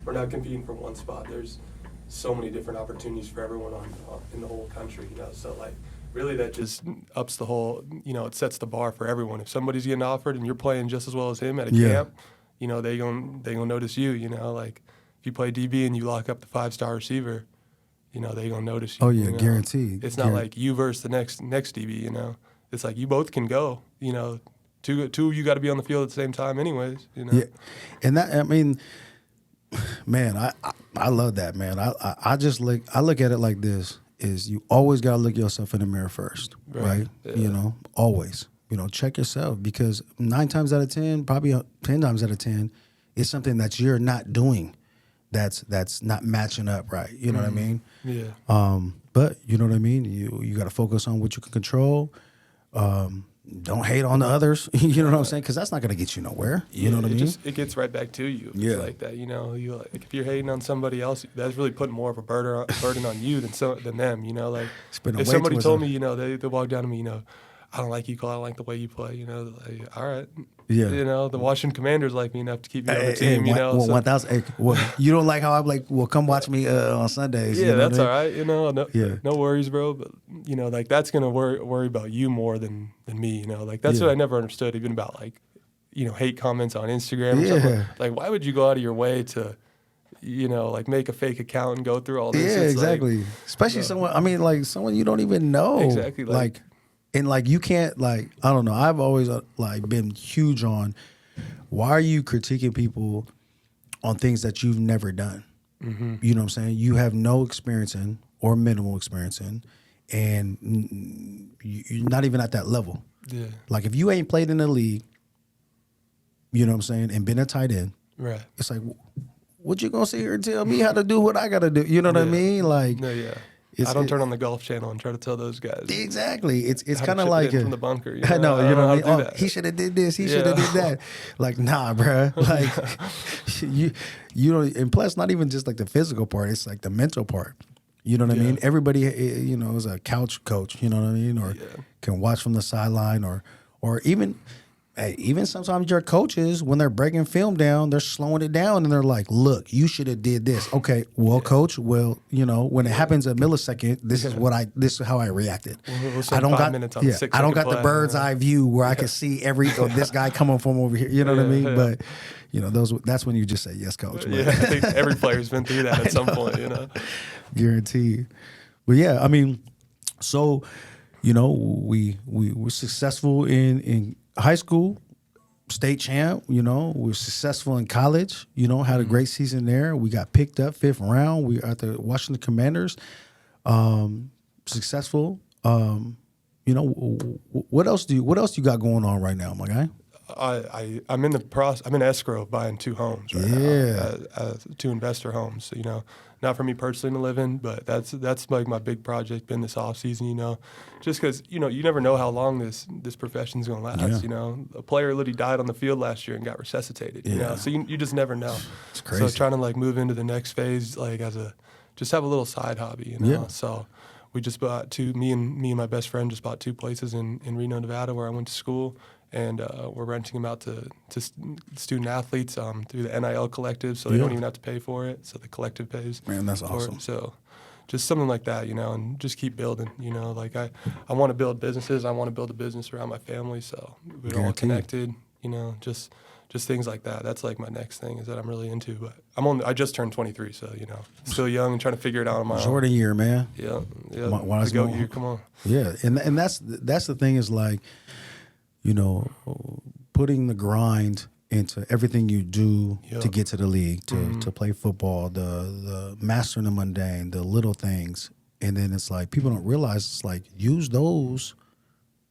we're not competing for one spot. There's so many different opportunities for everyone in the whole country, you know. So like, really, that just ups the whole, you know, it sets the bar for everyone. If somebody's getting offered and you're playing just as well as him at a camp, you know, they gonna notice you. You know, like if you play DB and you lock up the 5-star receiver, you know, they gonna notice you. Oh yeah, you know? guaranteed. It's not like you versus the next DB. You know, it's like you both can go. You know, two of you got to be on the field at the same time, anyways. You know. Yeah, and that, I mean, man, I love that, man. I just I look at it like this: is you always gotta look yourself in the mirror first, right? Yeah. You know, always. You know, check yourself, because 9 times out of 10, probably 10 times out of 10, it's something that you're not doing that's not matching up right. You know what I mean? Yeah. But you know what I mean? You got to focus on what you can control. Don't hate on the others. You know what I'm saying? Because that's not going to get you nowhere. You know what I mean? It gets right back to you. Yeah. It's like that. You know, like if you're hating on somebody else, that's really putting more of a burden on you than them. You know, like if somebody told me, you know, they walk down to me, you know, I don't like you, Cole. I don't like the way you play. You know, like, all right. Yeah. You know, the Washington Commanders like me enough to keep me on the team. You know, well, 1,000. Well, you don't like how I'm like, well, come watch me on Sundays. Yeah, you know that's all right. You know, no Yeah. worries, bro. But you know, like that's gonna worry about you more than me. You know, like that's what I never understood, even about like, you know, hate comments on Instagram. Or something. Like, why would you go out of your way to, you know, like make a fake account and go through all this? Yeah, It's exactly. Like, especially someone. I mean, like someone you don't even know. Exactly. Like, and like you can't, like, I don't know. I've always like been huge on, why are you critiquing people on things that you've never done? Mm-hmm. You know what I'm saying? You have no experience in, or minimal experience in, and you're not even at that level. Yeah. Like if you ain't played in the league, you know what I'm saying, and been a tight end, Right. it's like, what you gonna sit here and tell me how to do what I gotta do? You know what I mean? Like, no, yeah. I don't turn on the Golf Channel and try to tell those guys. Exactly. It's how kind to of chip like it in from the bunker. You know? I know. You know what I mean? Oh, he should have did this. He should have did that. Like, nah, bruh. Like, you don't. And plus, not even just like the physical part. It's like the mental part. You know what I mean? Everybody, you know, is a couch coach. You know what I mean? Or can watch from the sideline, or even. Hey, even sometimes your coaches, when they're breaking film down, they're slowing it down and they're like, look, you should have did this. Okay, well, coach, well, you know, when it happens a millisecond, this is how I reacted. I don't got the bird's eye view where I can see this guy coming from over here. You know what I mean? But you know, that's when you just say, yes, coach. Yeah, I think every player's been through that at some point, you know. Guaranteed. But yeah, I mean, so, you know, we were successful in high school, state champ, you know, we were successful in college, you know, had a great season there. We got picked up 5th round. We were at the Washington Commanders, successful. You know, what else you got going on right now, my guy? I'm in the process. I'm in escrow buying 2 homes right now, 2 investor homes. You know, not for me personally to live in, but that's like my big project been this off season. You know, just because you know you never know how long this profession's gonna last. Yeah. You know, a player literally died on the field last year and got resuscitated. You know, so you just never know. It's crazy. So trying to like move into the next phase, like just have a little side hobby. You know, Yeah. so. We just bought me and my best friend just bought 2 places in Reno, Nevada, where I went to school, and we're renting them out to student athletes through the NIL collective, so they don't even have to pay for it. So the collective pays. Man, that's for awesome. It. So just something like that, you know, and just keep building. You know, like I want to build businesses. I want to build a business around my family, so we're all connected. You know, just things like that. That's like my next thing is that I'm really into. But I just turned 23, so you know, still young and trying to figure it out on my own. Jordan year, man. Yeah. Wise go you, come on. Yeah, and that's the thing is like, you know, putting the grind into everything you do to get to the league, to play football, the mastering the mundane, the little things, and then it's like people don't realize it's like use those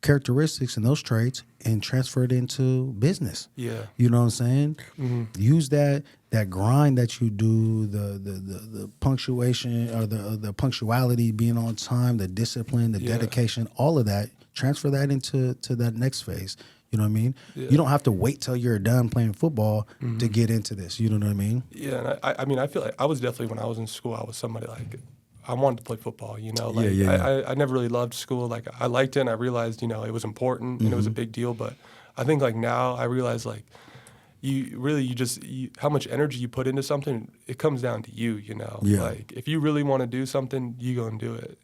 characteristics and those traits and transfer it into business. Yeah. You know what I'm saying? Mm-hmm. Use that grind that you do, the punctuation or the punctuality, being on time, the discipline, the dedication, all of that, transfer that into that next phase. You know what I mean? Yeah. You don't have to wait till you're done playing football to get into this. You know what I mean? Yeah, and I mean, I feel like I was definitely, when I was in school, I was somebody like, I wanted to play football, you know. Like, I never really loved school. Like, I liked it, and I realized, you know, it was important, and it was a big deal. But I think, like, now I realize, like, how much energy you put into something, it comes down to you, Yeah. Like if you really want to do something, you go and do it,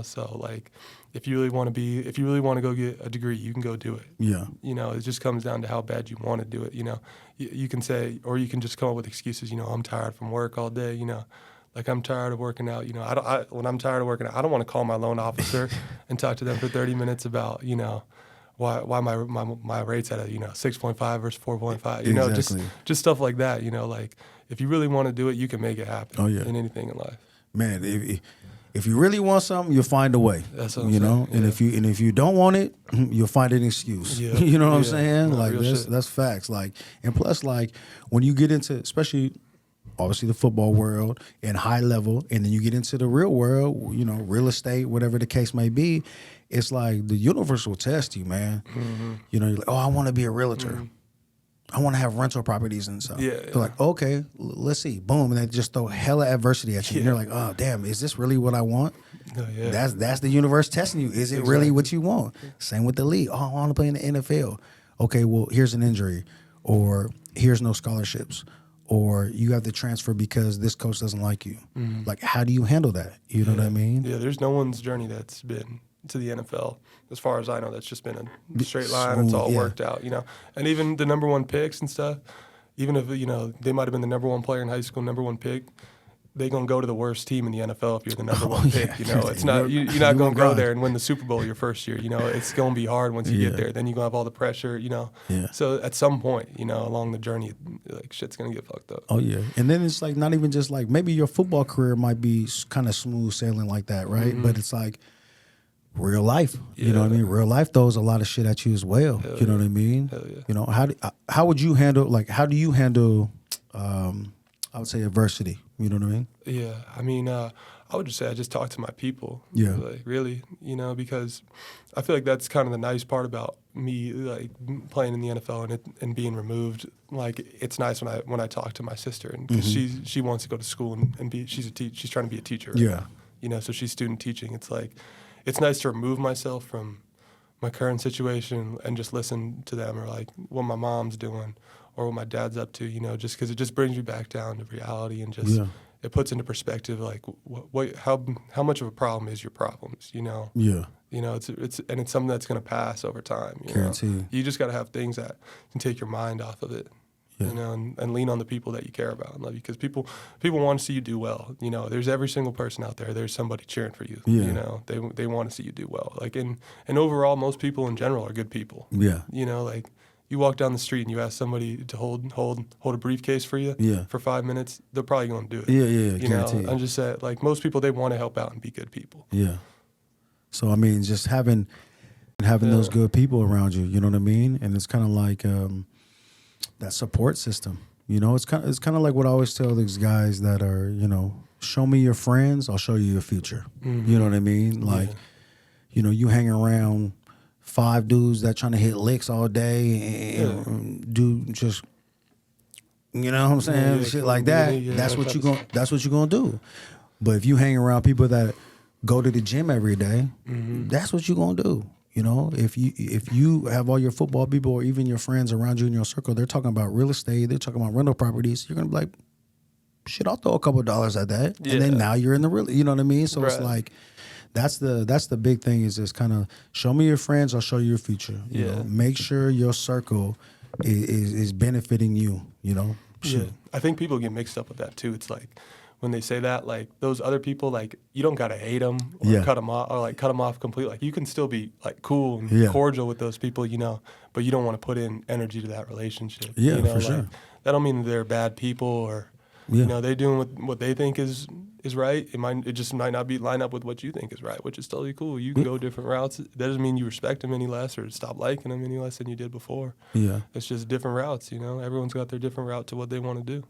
So like if you really want to go get a degree, you can go do it. Yeah. It just comes down to how bad you want to do it, You can say, or you can just come up with excuses, I'm tired from work all day, Like I'm tired of working out, when I'm tired of working out, I don't want to call my loan officer and talk to them for 30 minutes about, why my rate's at 6.5 versus 4.5, Exactly. just stuff like that, like if you really want to do it, you can make it happen. Oh, yeah. In anything in life. Man, if you really want something, you'll find a way. That's what I'm saying. And Yeah. if you don't want it, you'll find an excuse. Yeah. You know what I'm Yeah. saying? No, Like real shit. that's facts. Like, and plus, like when you get into, especially obviously the football world and high level, and then you get into the real world, real estate, whatever the case may be, it's like the universe will test you, man. Mm-hmm. You're like, oh, I want to be a realtor. I want to have rental properties and stuff. Yeah, They're yeah. like, okay, let's see. Boom. And they just throw hella adversity at you. And you're like, oh, damn, is this really what I want? Oh, yeah. That's the universe testing you. Is it really what you want? Same with the league. Oh, I want to play in the NFL. Okay, well, here's an injury. Or here's no scholarships. Or you have to transfer because this coach doesn't like you. Like, how do you handle that? You know what I mean? Yeah, there's no one's journey that's been to the NFL. As far as I know, that's just been a straight line. It's all Yeah. worked out, And even the number one picks and stuff, even if, they might have been the number one player in high school, number one pick, they're going to go to the worst team in the NFL if you're the number one pick, It's not, you're not going to go there and win the Super Bowl your first year, It's going to be hard once you get there. Then you're going to have all the pressure, Yeah. So at some point, along the journey, like shit's going to get fucked up. Oh, yeah. And then it's like not even just like maybe your football career might be kind of smooth sailing like that, right? But it's like real life. You know what I mean? Real life throws a lot of shit at you as well. You know what I mean? Hell yeah. How would you handle, like, how do you handle, I would say adversity? You know what I mean? Yeah, I mean, I would just say I just talk to my people. Yeah. Like, really, because I feel like that's kind of the nice part about me, like playing in the NFL and being removed. Like, it's nice when I talk to my sister, and 'cause she wants to go to school and be she's trying to be a teacher. Right now. So she's student teaching. It's like it's nice to remove myself from my current situation and just listen to them, or like what my mom's doing or what my dad's up to, just because it just brings me back down to reality and just it puts into perspective like how much of a problem is your problems, Yeah. It's something that's going to pass over time. Guaranteed. You just got to have things that can take your mind off of it. Yeah. And lean on the people that you care about and love you, because people want to see you do well. There's every single person out there. There's somebody cheering for you. Yeah. They want to see you do well. Like and overall, most people in general are good people. Yeah. Like you walk down the street and you ask somebody to hold a briefcase for you for 5 minutes, they're probably going to do it. Yeah. Guaranteed. I'm just saying, like most people, they want to help out and be good people. Yeah. So I mean, just having those good people around you, you know what I mean? And it's kind of like that support system. It's kind of like what I always tell these guys that are, show me your friends, I'll show you your future. You know what I mean? Like, you hang around 5 dudes that trying to hit licks all day and do just, you know what I'm saying? Shit like that. That's what you're gonna do. But if you hang around people that go to the gym every day, that's what you're gonna do. If you have all your football people or even your friends around you in your circle, they're talking about real estate, they're talking about rental properties, you're gonna be like, shit, I'll throw a couple of dollars at that. And then now you're in the real, you know what I mean? So it's like that's the big thing, is just kind of show me your friends, I'll show you your future. You know? Make sure your circle is benefiting you, Shit. Yeah. I think people get mixed up with that too. It's like when they say that, like those other people, like you don't gotta hate them or cut them off, or like cut them off completely. Like you can still be like cool and cordial with those people, but you don't want to put in energy to that relationship. Yeah, for like, sure. That don't mean they're bad people or they're doing what they think is right. It just might not be line up with what you think is right, which is totally cool. You can go different routes. That doesn't mean you respect them any less or stop liking them any less than you did before. Yeah, it's just different routes. Everyone's got their different route to what they want to do.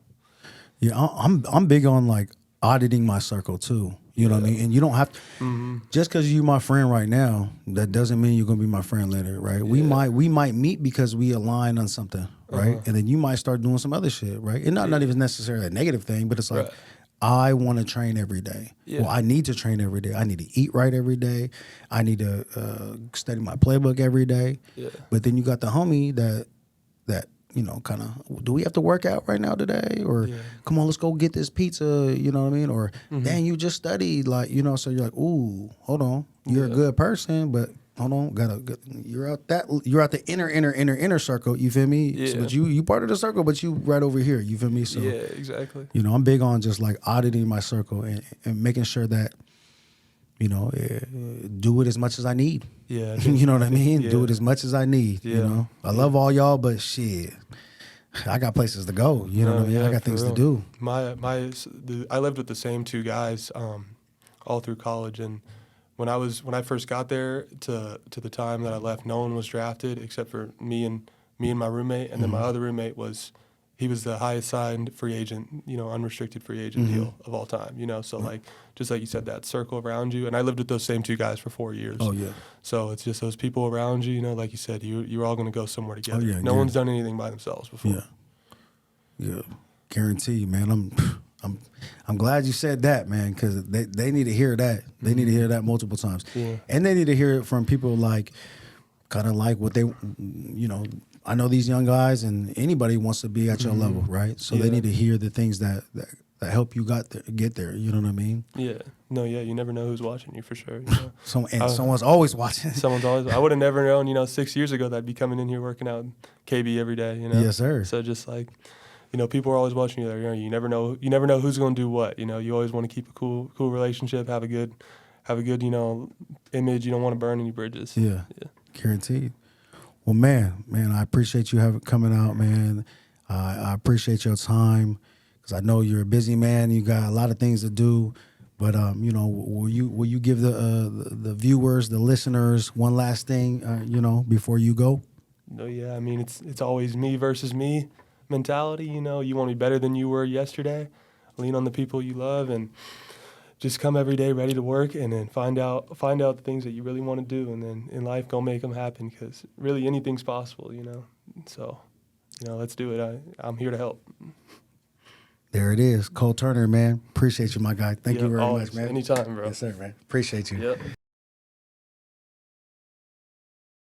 Yeah, I'm big on like auditing my circle too. You know what I mean? And you don't have to, just because you're my friend right now, that doesn't mean you're gonna be my friend later, right? We might meet because we align on something, right? And then you might start doing some other shit, right? And not even necessarily a negative thing, but it's like I want to train every day. Well, I need to train every day. I need to eat right every day. I need to study my playbook every day. But then you got the homie that you know, kind of, do we have to work out right now today? Or come on, let's go get this pizza, you know what I mean? Or, dang, you just studied, like, you know, so you're like, ooh, hold on. You're a good person, but hold on, you're out the inner circle, you feel me? Yeah. So, but you part of the circle, but you right over here, you feel me? So, Yeah, exactly. you know, I'm big on just like auditing my circle and making sure that, you know, do it as much as I need. Yeah. You know what I mean? Yeah. Do it as much as I need. You Yeah. know, I love all y'all, but shit, I got places to go. You know what I mean? I got for things real. to do. I lived with the same two guys all through college, and when I first got there to the time that I left, no one was drafted except for me and my roommate, and then my other roommate was the highest signed free agent, you know, unrestricted free agent deal of all time, you know. So like, just like you said, that circle around you, and I lived with those same two guys for 4 years. Oh yeah. So it's just those people around you, you know, like you said, you're all going to go somewhere together. yeah, no one's done anything by themselves before. Yeah. Yeah. Guarantee, man. I'm glad you said that, man, because they need to hear that. They need to hear that multiple times. Yeah. And they need to hear it from people like, kind of like what they, you know, I know these young guys, and anybody wants to be at your level, right? So they need to hear the things that help you get there. You know what I mean? Yeah. No, yeah, you never know who's watching you for sure. You know? Someone's always watching. I would have never known, you know, 6 years ago that I'd be coming in here working out KB every day, you know? Yes, sir. So just like, you know, people are always watching you there. You know, you never know who's going to do what. You know, you always want to keep a cool relationship, have a good, you know, image. You don't want to burn any bridges. Yeah. Guaranteed. Well, man, I appreciate you coming out, man. I appreciate your time because I know you're a busy man. You got a lot of things to do, but you know, will you give the viewers, the listeners, one last thing, you know, before you go? No, yeah. I mean, it's always me versus me mentality. You know, you want to be better than you were yesterday. Lean on the people you love and just come every day ready to work, and then find out the things that you really want to do, and then in life go make them happen, because really anything's possible, you know. So, you know, let's do it. I'm here to help. There it is. Cole Turner, man. Appreciate you, my guy. Thank you very always. much, man. Anytime, bro. Yes, sir, man. Appreciate you. Yep.